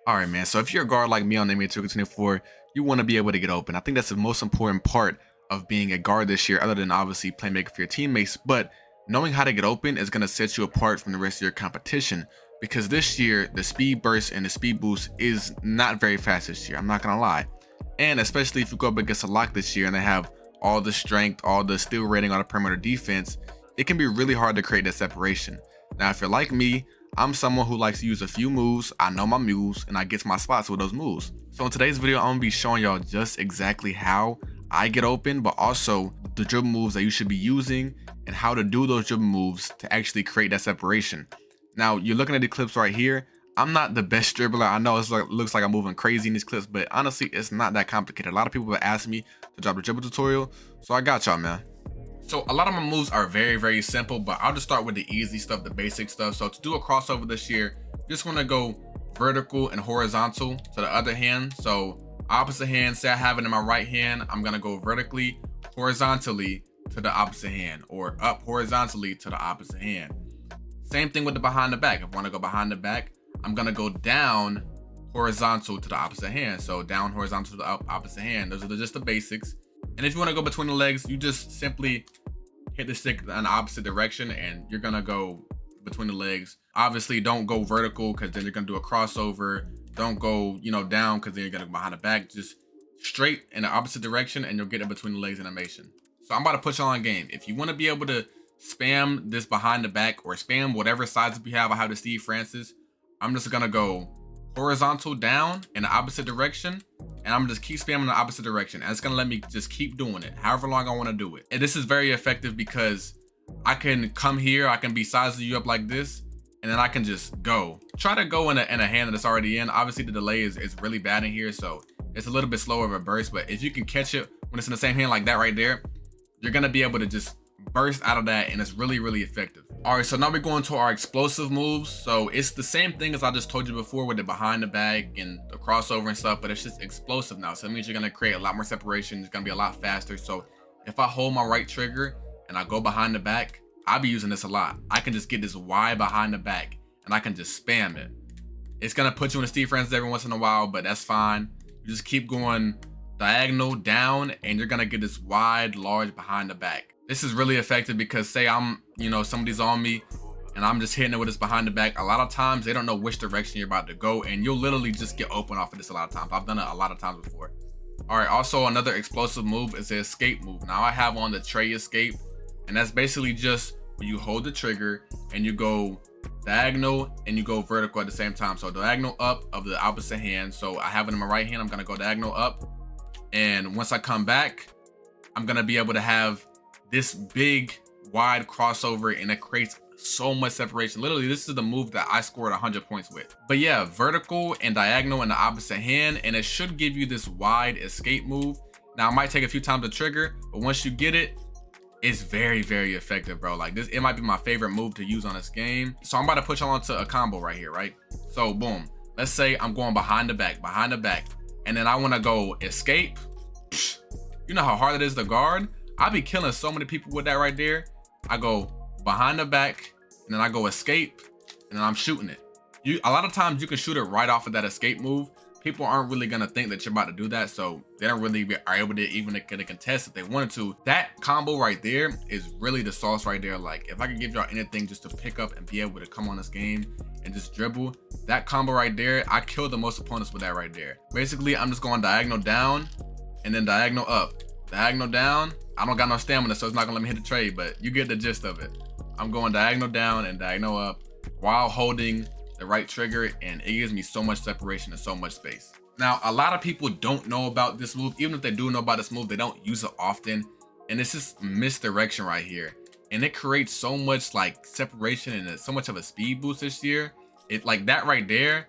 All right, man. So if you're a guard like me on NBA2K24, you want to be able to get open. I think that's the most important part of being a guard this year, other than obviously playmaking for your teammates. But knowing how to get open is going to set you apart from the rest of your competition. Because this year, the speed burst and the speed boost is not very fast this year. I'm not going to lie. And especially if you go up against a lock this year and they have all the strength, all the steal rating, all the perimeter defense, it can be really hard to create that separation. Now, if you're like me, I'm someone who likes to use a few moves. I know my moves and I get to my spots with those moves. So in today's video, I'm gonna be showing y'all just exactly how I get open, but also the dribble moves that you should be using and how to do those dribble moves to actually create that separation. Now, you're looking at the clips right here. I'm not the best dribbler. I know it looks like I'm moving crazy in these clips, but honestly, it's not that complicated. A lot of people have asked me to drop a dribble tutorial, so I got y'all, man. So a lot of my moves are very simple, but I'll just start with the easy stuff, the basic stuff. So to do a crossover this year, you just want to go vertical and horizontal to the other hand. So opposite hand, say I have it in my right hand, I'm gonna go vertically, horizontally to the opposite hand, or up horizontally to the opposite hand. Same thing with the behind the back. If I want to go behind the back, I'm gonna go down horizontal to the opposite hand. So down horizontal to the opposite hand. Those are just the basics. And if you want to go between the legs, you just simply hit the stick in the opposite direction and you're gonna go between the legs. Obviously, don't go vertical because then you're gonna do a crossover. Don't go, down because then you're gonna go behind the back. Just straight in the opposite direction and you'll get it between the legs animation. So I'm about to put you on game. If you want to be able to spam this behind the back or spam whatever sides you have, I have the Steve Francis. I'm just gonna go horizontal down in the opposite direction, and I'm just keep spamming the opposite direction. And it's gonna let me just keep doing it however long I want to do it. And this is very effective because I can come here, I can be sizing you up like this, and then I can just go. Try to go in a hand that's already in. Obviously the delay is really bad in here, so it's a little bit slower of a burst, but if you can catch it when it's in the same hand like that right there, you're gonna be able to just burst out of that, and it's really effective. All right, so now we're going to our explosive moves. So it's the same thing as I just told you before with the behind the back and the crossover and stuff, but it's just explosive now. So it means you're gonna create a lot more separation. It's gonna be a lot faster. So if I hold my right trigger and I go behind the back, I'll be using this a lot. I can just get this wide behind the back and I can just spam it. It's gonna put you in a Steve Francis every once in a while, but that's fine. You just keep going diagonal down and you're gonna get this wide, large behind the back. This is really effective because say I'm, somebody's on me and I'm just hitting it with this behind the back. A lot of times they don't know which direction you're about to go and you'll literally just get open off of this a lot of times. I've done it a lot of times before. All right, also another explosive move is the escape move. Now I have on the tray escape, and that's basically just when you hold the trigger and you go diagonal and you go vertical at the same time. So diagonal up of the opposite hand. So I have it in my right hand, I'm gonna go diagonal up. And once I come back, I'm gonna be able to have this big wide crossover, and it creates so much separation. Literally, this is the move that I scored 100 points with. But yeah, vertical and diagonal in the opposite hand, and it should give you this wide escape move. Now it might take a few times to trigger, but once you get it, it's very effective, bro. Like this, it might be my favorite move to use on this game. So I'm about to put y'all onto a combo right here, right? So boom, let's say I'm going behind the back, and then I want to go escape. You know how hard it is to guard? I be killing so many people with that right there. I go behind the back, and then I go escape, and then I'm shooting it. A lot of times you can shoot it right off of that escape move. People aren't really gonna think that you're about to do that, so they don't really are able to even get a contest if they wanted to. That combo right there is really the sauce right there. Like if I could give y'all anything just to pick up and be able to come on this game and just dribble, that combo right there, I kill the most opponents with that right there. Basically, I'm just going diagonal down and then diagonal up, diagonal down. I don't got no stamina, so it's not gonna let me hit the trade, but you get the gist of it. I'm going diagonal down and diagonal up while holding the right trigger, and it gives me so much separation and so much space. Now, a lot of people don't know about this move. Even if they do know about this move, they don't use it often. And it's just misdirection right here. And it creates so much like separation and so much of a speed boost this year. It like that right there,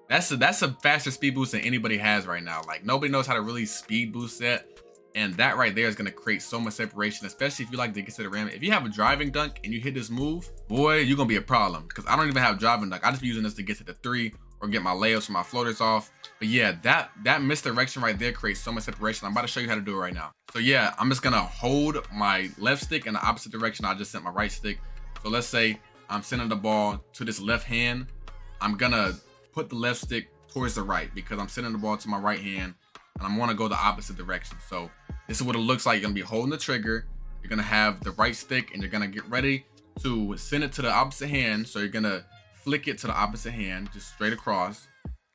that's a faster speed boost than anybody has right now. Like nobody knows how to really speed boost that. And that right there is going to create so much separation, especially if you like to get to the rim. If you have a driving dunk and you hit this move, boy, you're going to be a problem. Because I don't even have driving dunk. I just be using this to get to the three or get my layups or my floaters off. But yeah, that misdirection right there creates so much separation. I'm about to show you how to do it right now. So yeah, I'm just going to hold my left stick in the opposite direction. I just sent my right stick. So let's say I'm sending the ball to this left hand. I'm going to put the left stick towards the right because I'm sending the ball to my right hand and I want to go the opposite direction. So this is what it looks like. You're gonna be holding the trigger. You're gonna have the right stick and you're gonna get ready to send it to the opposite hand. So you're gonna flick it to the opposite hand, just straight across.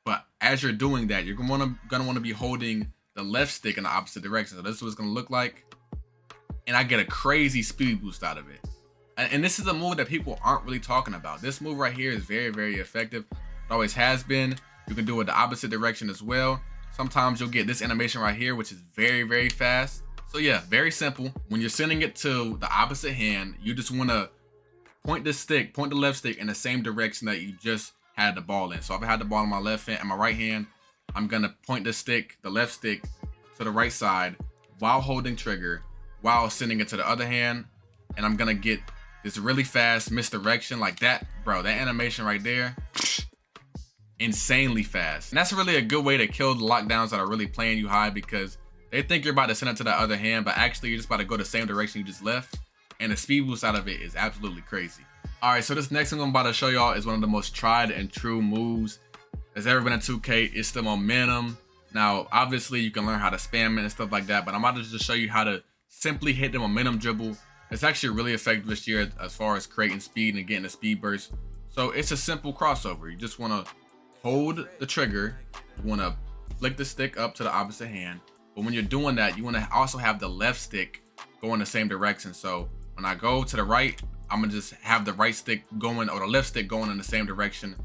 But as you're doing that, you're gonna want to be holding the left stick in the opposite direction. So this is what it's gonna look like. And I get a crazy speed boost out of it. And this is a move that people aren't really talking about. This move right here is very, very effective. It always has been. You can do it the opposite direction as well. Sometimes you'll get this animation right here, which is very, very fast. So yeah, very simple. When you're sending it to the opposite hand, you just want to point the left stick in the same direction that you just had the ball in. So if I had the ball in my left hand and my right hand, I'm gonna point the left stick to the right side while holding trigger, while sending it to the other hand, and I'm gonna get this really fast misdirection like that, bro. That animation right there, insanely fast. And that's really a good way to kill the lockdowns that are really playing you high, because they think you're about to send it to the other hand, but actually you're just about to go the same direction you just left, and the speed boost out of it is absolutely crazy. All right, so this next thing I'm about to show y'all is one of the most tried and true moves that's ever been in 2K. It's the momentum. Now, obviously you can learn how to spam it and stuff like that, but I'm about to just show you how to simply hit the momentum dribble. It's actually really effective this year as far as creating speed and getting a speed burst. So it's a simple crossover. You just want to hold the trigger. You want to flick the stick up to the opposite hand. But when you're doing that, you want to also have the left stick go in the same direction. So when I go to the right, I'm gonna just have the right stick going, or the left stick going in the same direction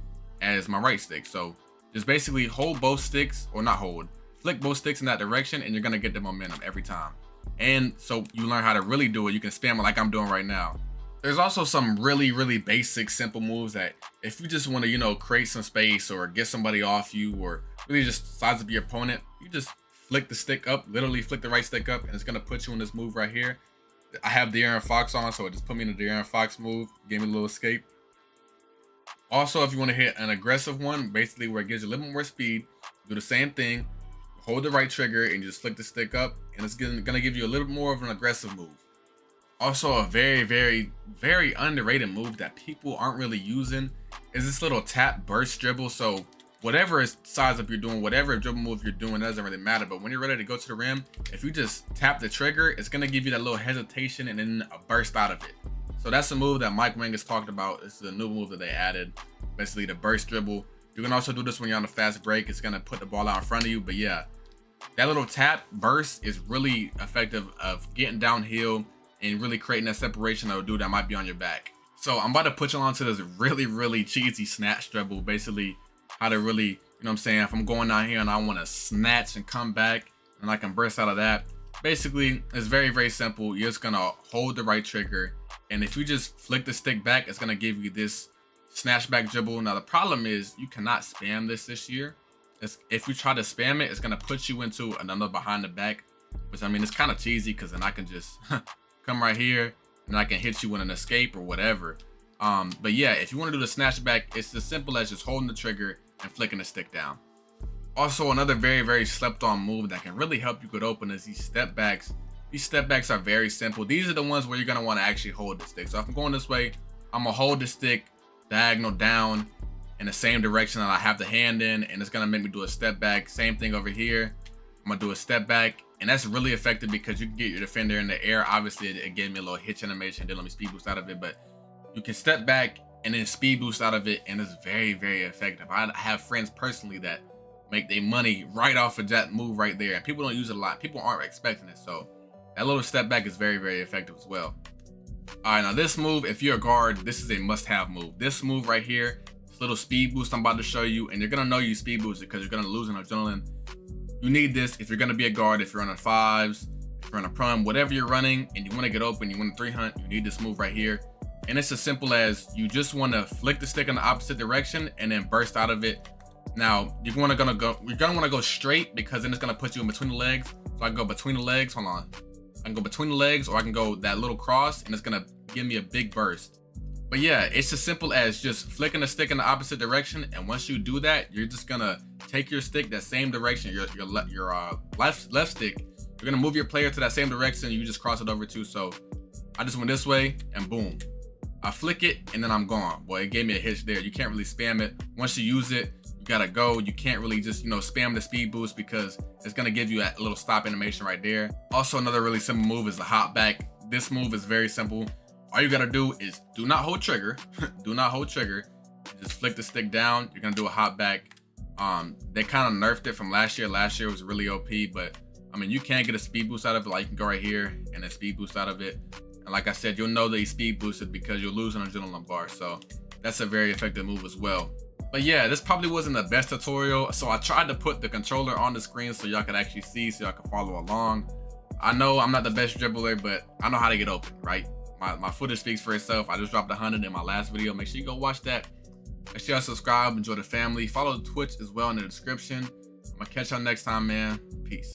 as my right stick. So just basically hold both sticks, or not hold, flick both sticks in that direction, and you're gonna get the momentum every time. And so you learn how to really do it. You can spam it like I'm doing right now. There's also some really, really basic, simple moves that if you just want to, you know, create some space or get somebody off you, or really just size up your opponent, you just flick the stick up, literally flick the right stick up, and it's gonna put you in this move right here. I have the De'Aaron Fox on, so it just put me in the De'Aaron Fox move, gave me a little escape. Also, if you want to hit an aggressive one, basically where it gives you a little bit more speed, do the same thing, hold the right trigger and just flick the stick up, and it's gonna give you a little bit more of an aggressive move. Also, a very, very, very underrated move that people aren't really using is this little tap burst dribble. So whatever size up you're doing, whatever dribble move you're doing, doesn't really matter. But when you're ready to go to the rim, if you just tap the trigger, it's gonna give you that little hesitation and then a burst out of it. So that's a move that Mike Wing has talked about. This is a new move that they added, basically the burst dribble. You can also do this when you're on a fast break. It's gonna put the ball out in front of you. But yeah, that little tap burst is really effective of getting downhill and really creating that separation of a dude that might be on your back. So I'm about to put you onto this really, really cheesy snatch dribble. Basically, how to really, you know what I'm saying, if I'm going down here and I want to snatch and come back and I can burst out of that. Basically, it's very, very simple. You're just gonna hold the right trigger, and if you just flick the stick back, it's gonna give you this snatch back dribble. Now the problem is you cannot spam this year. If you try to spam it, it's gonna put you into another behind the back, which I mean, it's kind of cheesy because then I can just come right here and I can hit you with an escape or whatever. But yeah, if you want to do the snatch back, it's as simple as just holding the trigger and flicking the stick down. Also, another very, very slept on move that can really help you get open is these step backs. These step backs are very simple. These are the ones where you're gonna want to actually hold the stick. So if I'm going this way, I'm gonna hold the stick diagonal down in the same direction that I have the hand in, and it's gonna make me do a step back. Same thing over here. I'm gonna do a step back, and that's really effective because you can get your defender in the air. Obviously, it gave me a little hitch animation, didn't let me speed boost out of it, but you can step back and then speed boost out of it, and it's very, very effective. I have friends personally that make their money right off of that move right there, and people don't use it a lot. People aren't expecting it, so that little step back is very, very effective as well. All right, now this move, if you're a guard, this is a must-have move. This move right here, this little speed boost I'm about to show you, and you're gonna know you speed boosted because you're gonna lose an adrenaline. You need this if you're gonna be a guard, if you're on a fives, if you're on a prime, whatever you're running, and you want to get open, you want a 3 hunt, you need this move right here. And it's as simple as you just want to flick the stick in the opposite direction and then burst out of it. Now you're gonna want to go straight because then it's gonna put you in between the legs. So I can go between the legs. Hold on, I can go between the legs, or I can go that little cross, and it's gonna give me a big burst. But yeah, it's as simple as just flicking the stick in the opposite direction, and once you do that, you're just gonna take your stick that same direction, your left stick. You're gonna move your player to that same direction. You just cross it over too. So I just went this way, and boom, I flick it, and then I'm gone. Boy, it gave me a hitch there. You can't really spam it. Once you use it, you gotta go. You can't really just, spam the speed boost because it's gonna give you a little stop animation right there. Also, another really simple move is the hop back. This move is very simple. All you gotta do is do not hold trigger. Do not hold trigger. Just flick the stick down. You're gonna do a hop back. They kind of nerfed it from last year. Last year was really OP, but I mean, you can get a speed boost out of it. Like, you can go right here and a speed boost out of it. And like I said, you'll know that he's speed boosted because you'll lose on adrenaline bar. So that's a very effective move as well. But yeah, this probably wasn't the best tutorial. So I tried to put the controller on the screen so y'all could actually see, so y'all could follow along. I know I'm not the best dribbler, but I know how to get open, right? My footage speaks for itself. I just dropped 100 in my last video. Make sure you go watch that. Make sure y'all subscribe, enjoy the family. Follow the Twitch as well in the description. I'm gonna catch y'all next time, man. Peace.